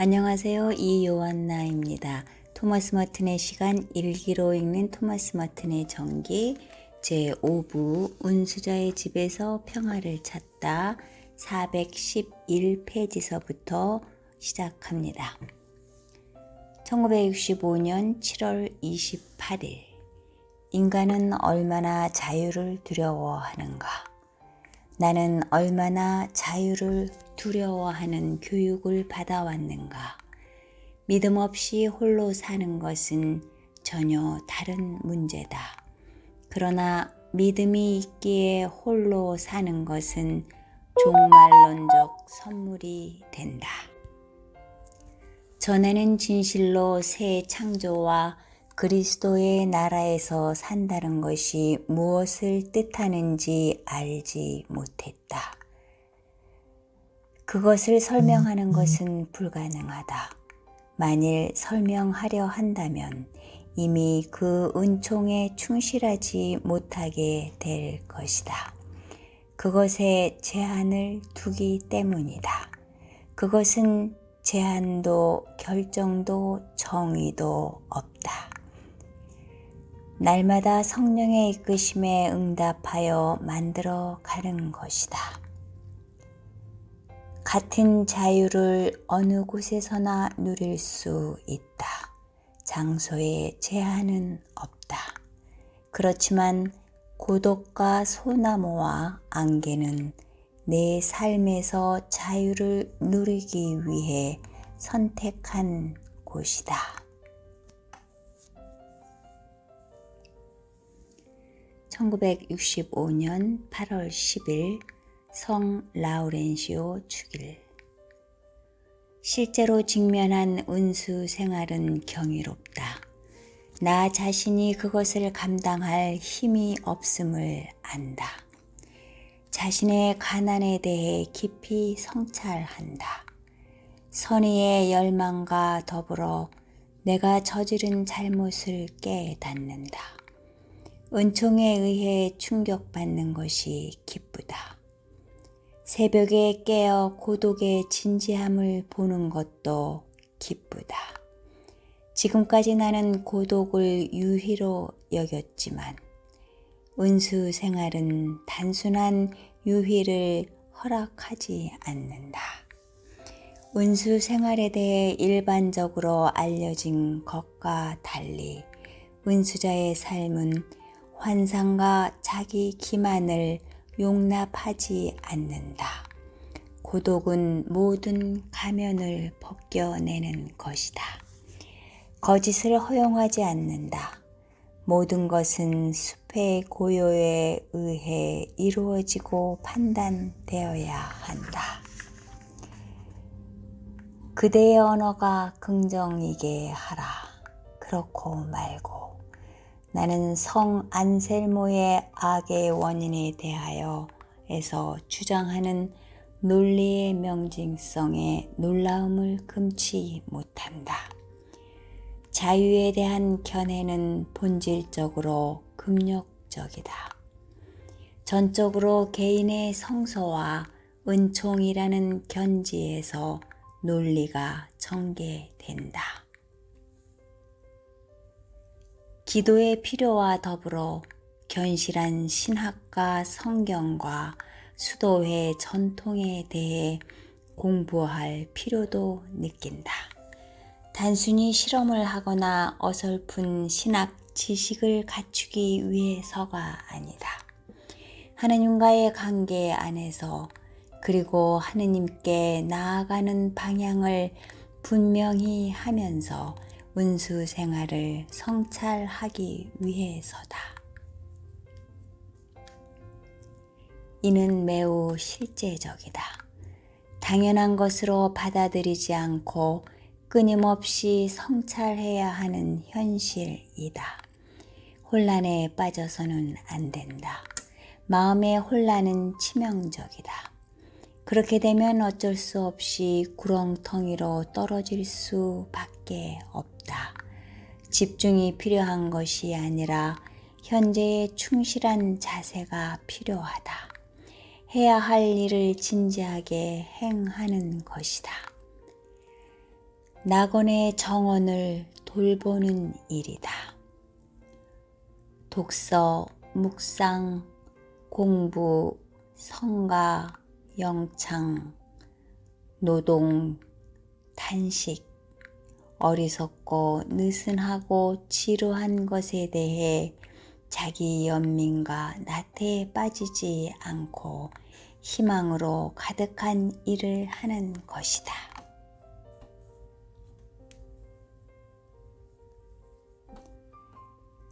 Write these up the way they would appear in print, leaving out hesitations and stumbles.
안녕하세요. 이요한나입니다. 토마스 머튼의 시간 일기로 읽는 토마스 머튼의 전기 제5부 운수자의 집에서 평화를 찾다 411페이지서부터 시작합니다. 1965년 7월 28일 인간은 얼마나 자유를 두려워하는가? 나는 얼마나 자유를 두려워하는 교육을 받아왔는가? 믿음 없이 홀로 사는 것은 전혀 다른 문제다. 그러나 믿음이 있기에 홀로 사는 것은 종말론적 선물이 된다. 전에는 진실로 새 창조와 그리스도의 나라에서 산다는 것이 무엇을 뜻하는지 알지 못했다. 그것을 설명하는 것은 불가능하다. 만일 설명하려 한다면 이미 그 은총에 충실하지 못하게 될 것이다. 그것에 제한을 두기 때문이다. 그것은 제한도 결정도 정의도 없다. 날마다 성령의 이끄심에 응답하여 만들어 가는 것이다. 같은 자유를 어느 곳에서나 누릴 수 있다. 장소에 제한은 없다. 그렇지만 고독과 소나무와 안개는 내 삶에서 자유를 누리기 위해 선택한 곳이다. (1965년 8월 10일) 성 라우렌시오 축일. 실제로 직면한 운수 생활은 경이롭다. 나 자신이 그것을 감당할 힘이 없음을 안다. 자신의 가난에 대해 깊이 성찰한다. 선의의 열망과 더불어 내가 저지른 잘못을 깨닫는다. 은총에 의해 충격받는 것이 기쁘다. 새벽에 깨어 고독의 진지함을 보는 것도 기쁘다. 지금까지 나는 고독을 유희로 여겼지만 운수 생활은 단순한 유희를 허락하지 않는다. 운수 생활에 대해 일반적으로 알려진 것과 달리 운수자의 삶은 환상과 자기 기만을 용납하지 않는다. 고독은 모든 가면을 벗겨내는 것이다. 거짓을 허용하지 않는다. 모든 것은 숲의 고요에 의해 이루어지고 판단되어야 한다. 그대의 언어가 긍정이게 하라. 그렇고 말고 나는 성 안셀모의 악의 원인에 대하여에서 주장하는 논리의 명징성에 놀라움을 금치 못한다. 자유에 대한 견해는 본질적으로 금욕적이다. 전적으로 개인의 성소와 은총이라는 견지에서 논리가 전개된다. 기도의 필요와 더불어 견실한 신학과 성경과 수도회 전통에 대해 공부할 필요도 느낀다. 단순히 실험을 하거나 어설픈 신학 지식을 갖추기 위해서가 아니다. 하느님과의 관계 안에서 그리고 하느님께 나아가는 방향을 분명히 하면서 운수 생활을 성찰하기 위해서다. 이는 매우 실제적이다. 당연한 것으로 받아들이지 않고 끊임없이 성찰해야 하는 현실이다. 혼란에 빠져서는 안 된다. 마음의 혼란은 치명적이다. 그렇게 되면 어쩔 수 없이 구렁텅이로 떨어질 수밖에 없다. 집중이 필요한 것이 아니라 현재에 충실한 자세가 필요하다. 해야 할 일을 진지하게 행하는 것이다. 낙원의 정원을 돌보는 일이다. 독서, 묵상, 공부, 성가, 영창, 노동, 단식, 어리석고 느슨하고 지루한 것에 대해 자기 연민과 나태에 빠지지 않고 희망으로 가득한 일을 하는 것이다.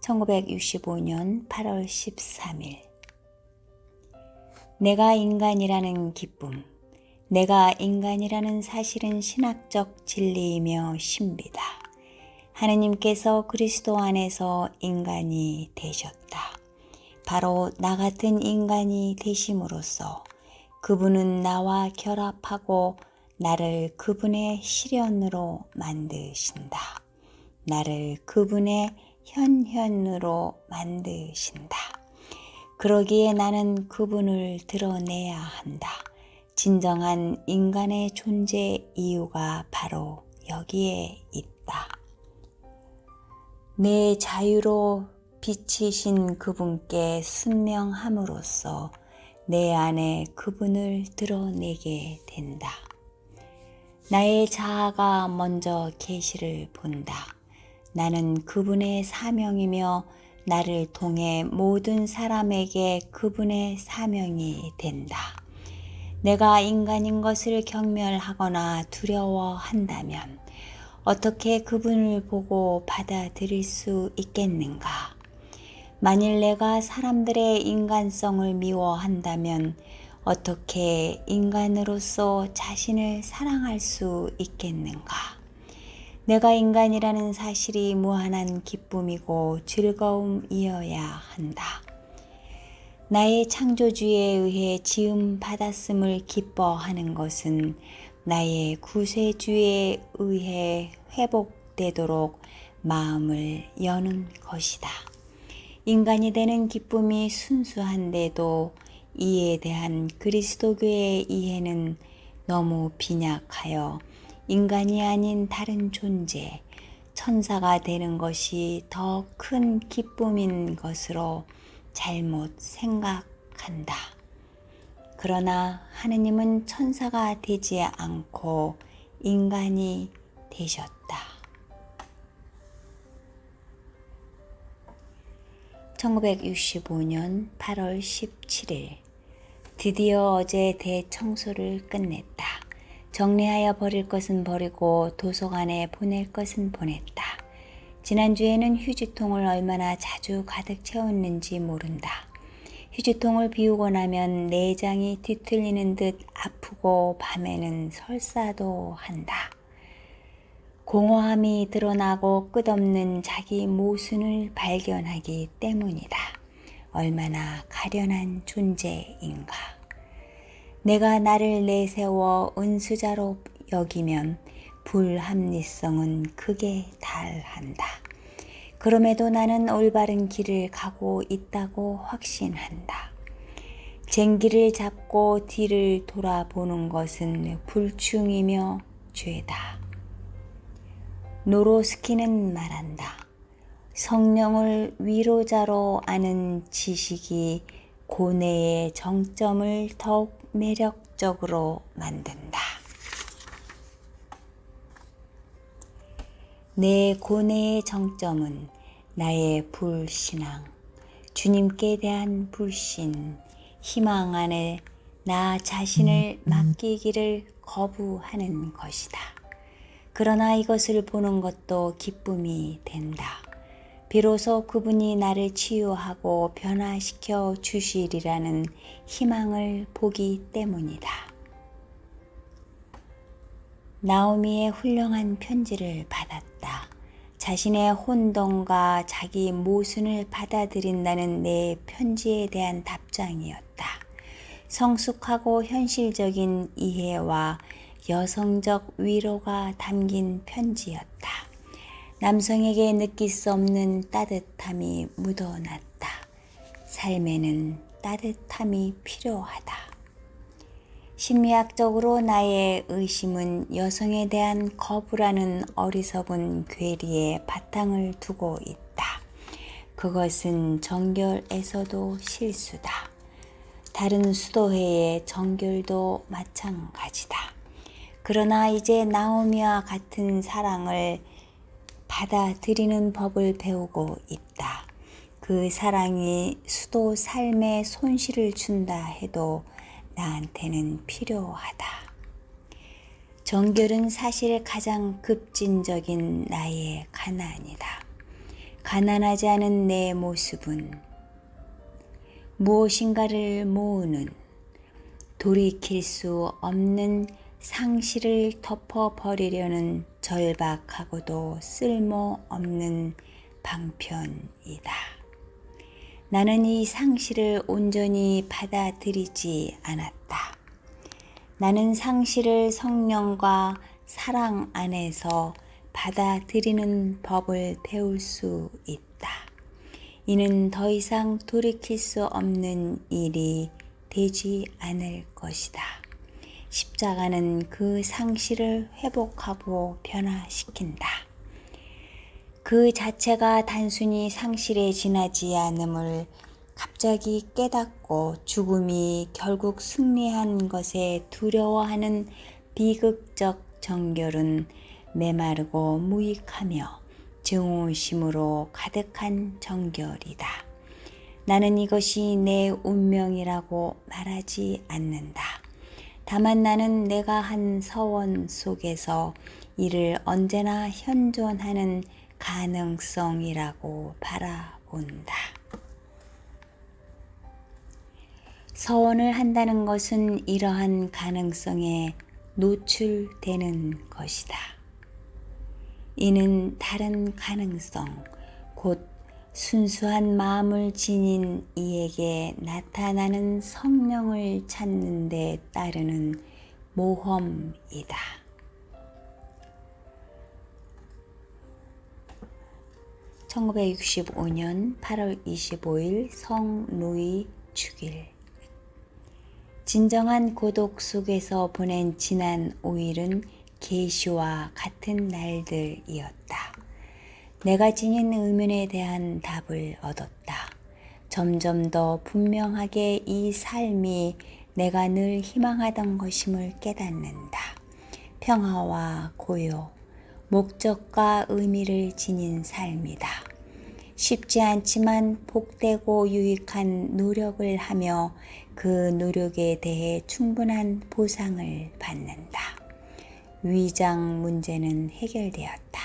(1965년 8월 13일) 내가 인간이라는 기쁨. 내가 인간이라는 사실은 신학적 진리이며 신비다. 하느님께서 그리스도 안에서 인간이 되셨다. 바로 나 같은 인간이 되심으로써 그분은 나와 결합하고 나를 그분의 실현으로 만드신다. 나를 그분의 현현으로 만드신다. 그러기에 나는 그분을 드러내야 한다. 진정한 인간의 존재 이유가 바로 여기에 있다. 내 자유로 비치신 그분께 순명함으로써 내 안에 그분을 드러내게 된다. 나의 자아가 먼저 계시를 본다. 나는 그분의 사명이며 나를 통해 모든 사람에게 그분의 사명이 된다. 내가 인간인 것을 경멸하거나 두려워한다면 어떻게 그분을 보고 받아들일 수 있겠는가? 만일 내가 사람들의 인간성을 미워한다면 어떻게 인간으로서 자신을 사랑할 수 있겠는가? 내가 인간이라는 사실이 무한한 기쁨이고 즐거움이어야 한다. 나의 창조주에 의해 지음 받았음을 기뻐하는 것은 나의 구세주에 의해 회복되도록 마음을 여는 것이다. 인간이 되는 기쁨이 순수한데도 이에 대한 그리스도교의 이해는 너무 빈약하여 인간이 아닌 다른 존재, 천사가 되는 것이 더 큰 기쁨인 것으로 잘못 생각한다. 그러나 하느님은 천사가 되지 않고 인간이 되셨다. 1965년 8월 17일 드디어 어제 대청소를 끝냈다. 정리하여 버릴 것은 버리고 도서관에 보낼 것은 보냈다. 지난주에는 휴지통을 얼마나 자주 가득 채웠는지 모른다. 휴지통을 비우고 나면 내장이 뒤틀리는 듯 아프고 밤에는 설사도 한다. 공허함이 드러나고 끝없는 자기 모순을 발견하기 때문이다. 얼마나 가련한 존재인가. 내가 나를 내세워 은수자로 여기면 불합리성은 극에 달한다. 그럼에도 나는 올바른 길을 가고 있다고 확신한다. 쟁기를 잡고 뒤를 돌아보는 것은 불충이며 죄다. 노로스키는 말한다. 성령을 위로자로 아는 지식이 고뇌의 정점을 더욱 매력적으로 만든다. 내 고뇌의 정점은 나의 불신앙, 주님께 대한 불신, 희망 안에 나 자신을 맡기기를 거부하는 것이다. 그러나 이것을 보는 것도 기쁨이 된다. 비로소 그분이 나를 치유하고 변화시켜 주시리라는 희망을 보기 때문이다. 나오미의 훌륭한 편지를 받았다. 자신의 혼돈과 자기 모순을 받아들인다는 내 편지에 대한 답장이었다. 성숙하고 현실적인 이해와 여성적 위로가 담긴 편지였다. 남성에게 느낄 수 없는 따뜻함이 묻어났다. 삶에는 따뜻함이 필요하다. 심리학적으로 나의 의심은 여성에 대한 거부라는 어리석은 괴리에 바탕을 두고 있다. 그것은 정결에서도 실수다. 다른 수도회의 정결도 마찬가지다. 그러나 이제 나오미와 같은 사랑을 받아들이는 법을 배우고 있다. 그 사랑이 수도 삶에 손실을 준다 해도 나한테는 필요하다. 정결은 사실 가장 급진적인 나의 가난이다. 가난하지 않은 내 모습은 무엇인가를 모으는, 돌이킬 수 없는 상실을 덮어버리려는 절박하고도 쓸모없는 방편이다. 나는 이 상실을 온전히 받아들이지 않았다. 나는 상실을 성령과 사랑 안에서 받아들이는 법을 배울 수 있다. 이는 더 이상 돌이킬 수 없는 일이 되지 않을 것이다. 십자가는 그 상실을 회복하고 변화시킨다. 그 자체가 단순히 상실에 지나지 않음을 갑자기 깨닫고 죽음이 결국 승리한 것에 두려워하는 비극적 정결은 메마르고 무익하며 증오심으로 가득한 정결이다. 나는 이것이 내 운명이라고 말하지 않는다. 다만 나는 내가 한 서원 속에서 이를 언제나 현존하는 가능성이라고 바라본다. 서원을 한다는 것은 이러한 가능성에 노출되는 것이다. 이는 다른 가능성, 곧 순수한 마음을 지닌 이에게 나타나는 성령을 찾는 데 따르는 모험이다. (1965년 8월 25일) 성루이 축일. 진정한 고독 속에서 보낸 지난 5일은 계시와 같은 날들이었다. 내가 지닌 의문에 대한 답을 얻었다. 점점 더 분명하게 이 삶이 내가 늘 희망하던 것임을 깨닫는다. 평화와 고요, 목적과 의미를 지닌 삶이다. 쉽지 않지만 복되고 유익한 노력을 하며 그 노력에 대해 충분한 보상을 받는다. 위장 문제는 해결되었다.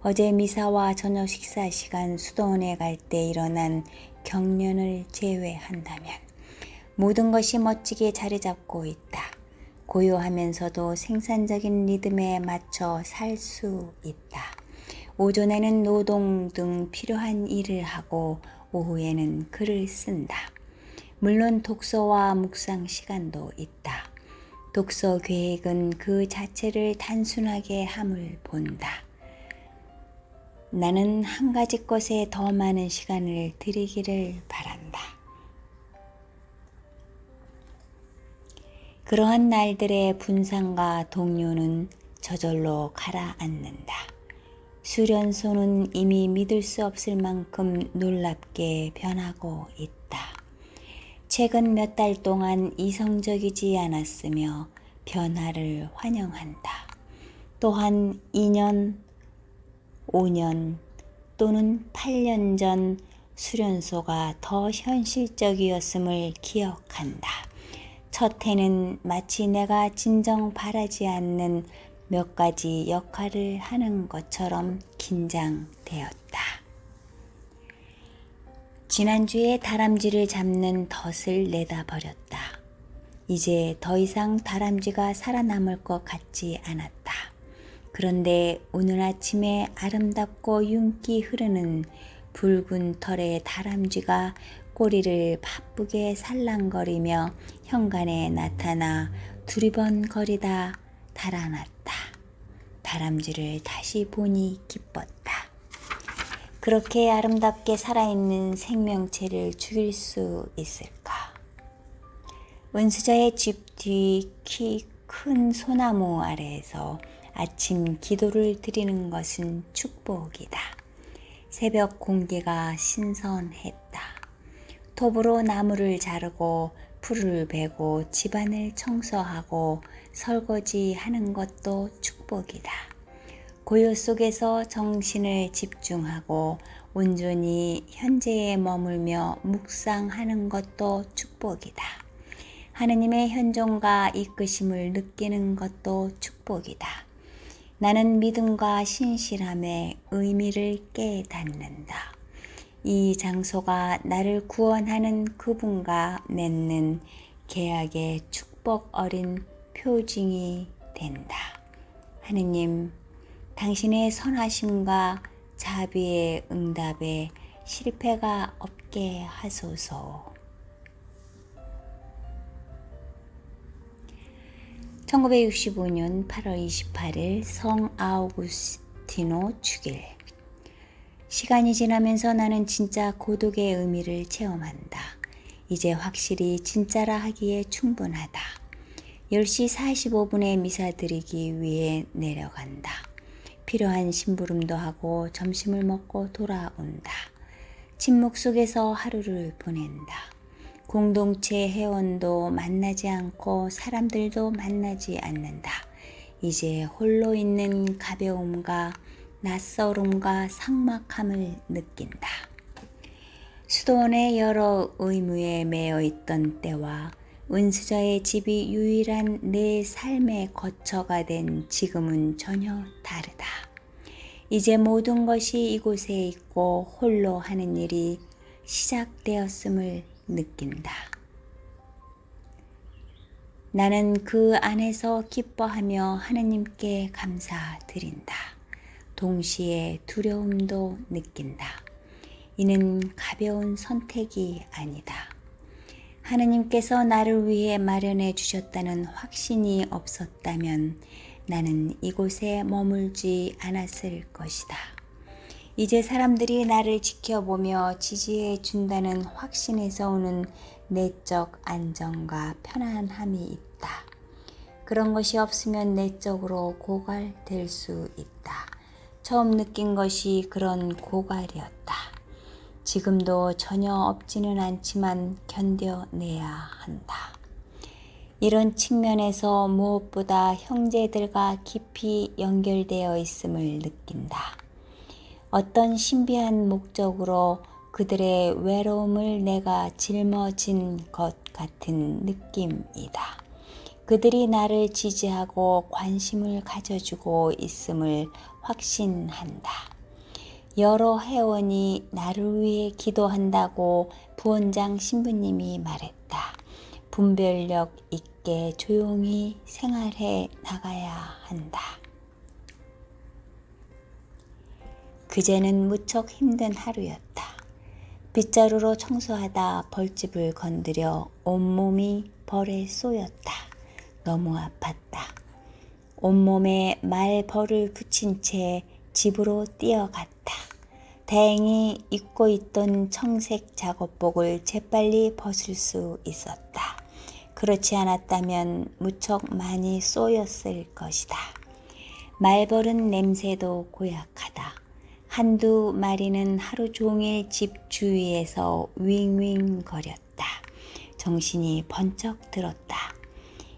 어제 미사와 저녁 식사 시간 수도원에 갈 때 일어난 경련을 제외한다면 모든 것이 멋지게 자리 잡고 있다. 고요하면서도 생산적인 리듬에 맞춰 살 수 있다. 오전에는 노동 등 필요한 일을 하고 오후에는 글을 쓴다. 물론 독서와 묵상 시간도 있다. 독서 계획은 그 자체를 단순하게 함을 본다. 나는 한 가지 것에 더 많은 시간을 들이기를 바란다. 그러한 날들의 분상과 동요는 저절로 가라앉는다. 수련소는 이미 믿을 수 없을 만큼 놀랍게 변하고 있다. 최근 몇 달 동안 이성적이지 않았으며 변화를 환영한다. 또한 2년, 5년 또는 8년 전 수련소가 더 현실적이었음을 기억한다. 첫 해는 마치 내가 진정 바라지 않는 몇 가지 역할을 하는 것처럼 긴장되었다. 지난주에 다람쥐를 잡는 덫을 내다버렸다. 이제 더 이상 다람쥐가 살아남을 것 같지 않았다. 그런데 오늘 아침에 아름답고 윤기 흐르는 붉은 털의 다람쥐가 꼬리를 바쁘게 살랑거리며 현관에 나타나 두리번거리다 달아났다. 다람쥐를 다시 보니 기뻤다. 그렇게 아름답게 살아있는 생명체를 죽일 수 있을까? 은수저의 집 뒤 키 큰 소나무 아래에서 아침 기도를 드리는 것은 축복이다. 새벽 공기가 신선했다. 톱으로 나무를 자르고 풀을 베고 집안을 청소하고 설거지하는 것도 축복이다. 고요 속에서 정신을 집중하고 온전히 현재에 머물며 묵상하는 것도 축복이다. 하느님의 현존과 이끄심을 느끼는 것도 축복이다. 나는 믿음과 신실함의 의미를 깨닫는다. 이 장소가 나를 구원하는 그분과 맺는 계약의 축복 어린 표징이 된다. 하느님, 당신의 선하심과 자비의 응답에 실패가 없게 하소서. 1965년 8월 28일 성 아우구스티노 축일. 시간이 지나면서 나는 진짜 고독의 의미를 체험한다. 이제 확실히 진짜라 하기에 충분하다. 10시 45분에 미사 드리기 위해 내려간다. 필요한 심부름도 하고 점심을 먹고 돌아온다. 침묵 속에서 하루를 보낸다. 공동체 회원도 만나지 않고 사람들도 만나지 않는다. 이제 홀로 있는 가벼움과 낯설음과 삭막함을 느낀다. 수도원의 여러 의무에 매여 있던 때와 은수저의 집이 유일한 내 삶의 거처가 된 지금은 전혀 다르다. 이제 모든 것이 이곳에 있고 홀로 하는 일이 시작되었음을 느낀다. 나는 그 안에서 기뻐하며 하느님께 감사드린다. 동시에 두려움도 느낀다. 이는 가벼운 선택이 아니다. 하느님께서 나를 위해 마련해 주셨다는 확신이 없었다면 나는 이곳에 머물지 않았을 것이다. 이제 사람들이 나를 지켜보며 지지해 준다는 확신에서 오는 내적 안정과 편안함이 있다. 그런 것이 없으면 내적으로 고갈될 수 있다. 처음 느낀 것이 그런 고갈이었다. 지금도 전혀 없지는 않지만 견뎌내야 한다. 이런 측면에서 무엇보다 형제들과 깊이 연결되어 있음을 느낀다. 어떤 신비한 목적으로 그들의 외로움을 내가 짊어진 것 같은 느낌이다. 그들이 나를 지지하고 관심을 가져주고 있음을 확신한다. 여러 회원이 나를 위해 기도한다고 부원장 신부님이 말했다. 분별력 있게 조용히 생활해 나가야 한다. 그제는 무척 힘든 하루였다. 빗자루로 청소하다 벌집을 건드려 온몸이 벌에 쏘였다. 너무 아팠다. 온몸에 말벌을 붙인 채 집으로 뛰어갔다. 다행히 입고 있던 청색 작업복을 재빨리 벗을 수 있었다. 그렇지 않았다면 무척 많이 쏘였을 것이다. 말벌은 냄새도 고약하다. 한두 마리는 하루 종일 집 주위에서 윙윙거렸다. 정신이 번쩍 들었다.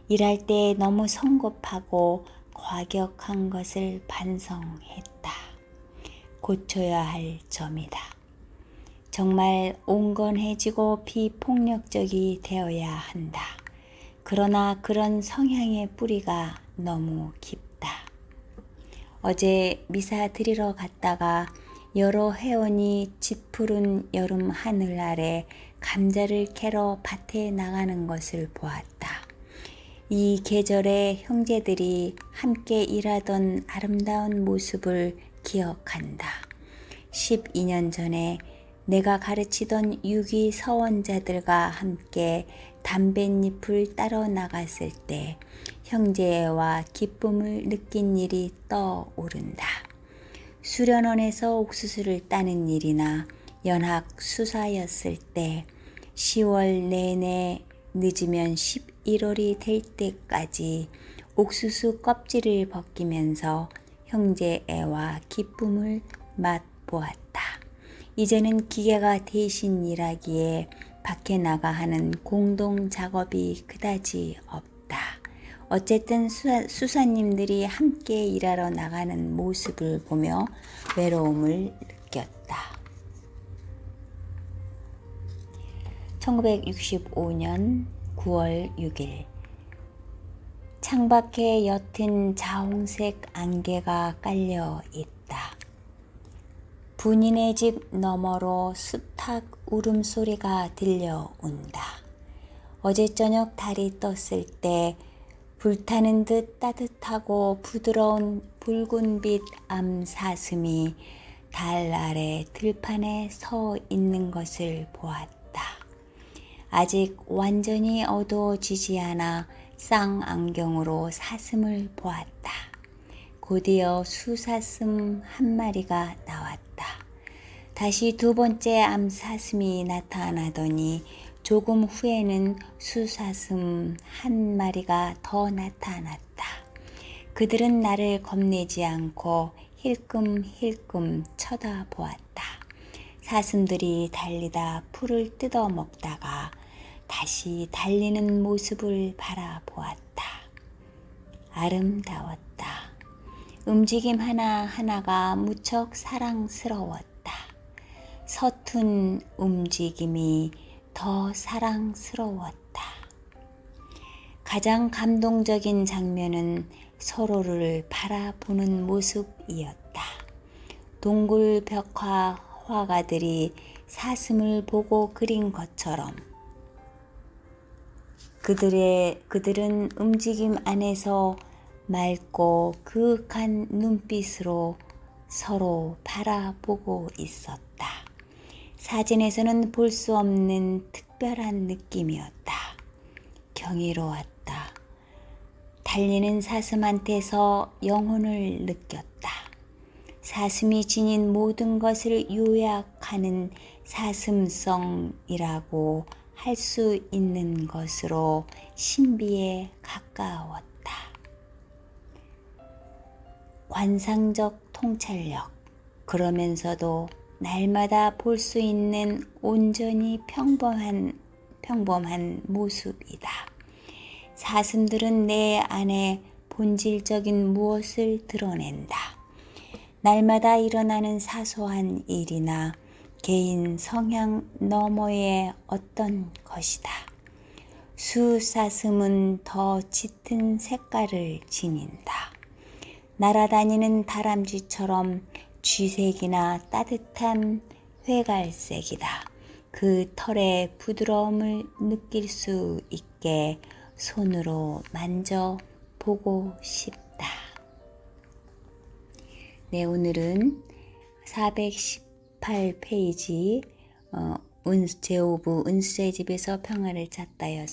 일할 때 너무 성급하고 과격한 것을 반성했다. 고쳐야 할 점이다. 정말 온건해지고 비폭력적이 되어야 한다. 그러나 그런 성향의 뿌리가 너무 깊다. 어제 미사 드리러 갔다가 여러 회원이 짙푸른 여름 하늘 아래 감자를 캐러 밭에 나가는 것을 보았다. 이 계절에 형제들이 함께 일하던 아름다운 모습을 기억한다. 12년 전에 내가 가르치던 유기 서원자들과 함께 담뱃잎을 따러 나갔을 때 형제와 기쁨을 느낀 일이 떠오른다. 수련원에서 옥수수를 따는 일이나 연학 수사였을 때 10월 내내 늦으면 11월이 될 때까지 옥수수 껍질을 벗기면서 형제 애와 기쁨을 맛보았다. 이제는 기계가 대신 일하기에 밖에 나가 하는 공동 작업이 그다지 없다. 어쨌든 수사님들이 함께 일하러 나가는 모습을 보며 외로움을 느꼈다. 1965년 9월 6일 창밖에 옅은 자홍색 안개가 깔려 있다. 분이네 집 너머로 수탉 울음소리가 들려온다. 어제 저녁 달이 떴을 때 불타는 듯 따뜻하고 부드러운 붉은빛 암사슴이 달 아래 들판에 서 있는 것을 보았다. 아직 완전히 어두워지지 않아 쌍안경으로 사슴을 보았다. 곧이어 수사슴 한 마리가 나왔다. 다시 두 번째 암사슴이 나타나더니 조금 후에는 수사슴 한 마리가 더 나타났다. 그들은 나를 겁내지 않고 힐끔힐끔 쳐다보았다. 사슴들이 달리다 풀을 뜯어 먹다가 다시 달리는 모습을 바라보았다. 아름다웠다. 움직임 하나하나가 무척 사랑스러웠다. 서툰 움직임이 더 사랑스러웠다. 가장 감동적인 장면은 서로를 바라보는 모습이었다. 동굴 벽화 화가들이 사슴을 보고 그린 것처럼 그들은 움직임 안에서 맑고 그윽한 눈빛으로 서로 바라보고 있었다. 사진에서는 볼 수 없는 특별한 느낌이었다. 경이로웠다. 달리는 사슴한테서 영혼을 느꼈다. 사슴이 지닌 모든 것을 요약하는 사슴성이라고 할 수 있는 것으로 신비에 가까웠다. 관상적 통찰력, 그러면서도 날마다 볼 수 있는 온전히 평범한 모습이다. 사슴들은 내 안에 본질적인 무엇을 드러낸다. 날마다 일어나는 사소한 일이나 개인 성향 너머의 어떤 것이다. 수사슴은 더 짙은 색깔을 지닌다. 날아다니는 다람쥐처럼 쥐색이나 따뜻한 회갈색이다. 그 털의 부드러움을 느낄 수 있게 손으로 만져보고 싶다. 네, 오늘은 418페이지 제오부 은수의 집에서 평화를 찾다였습니다.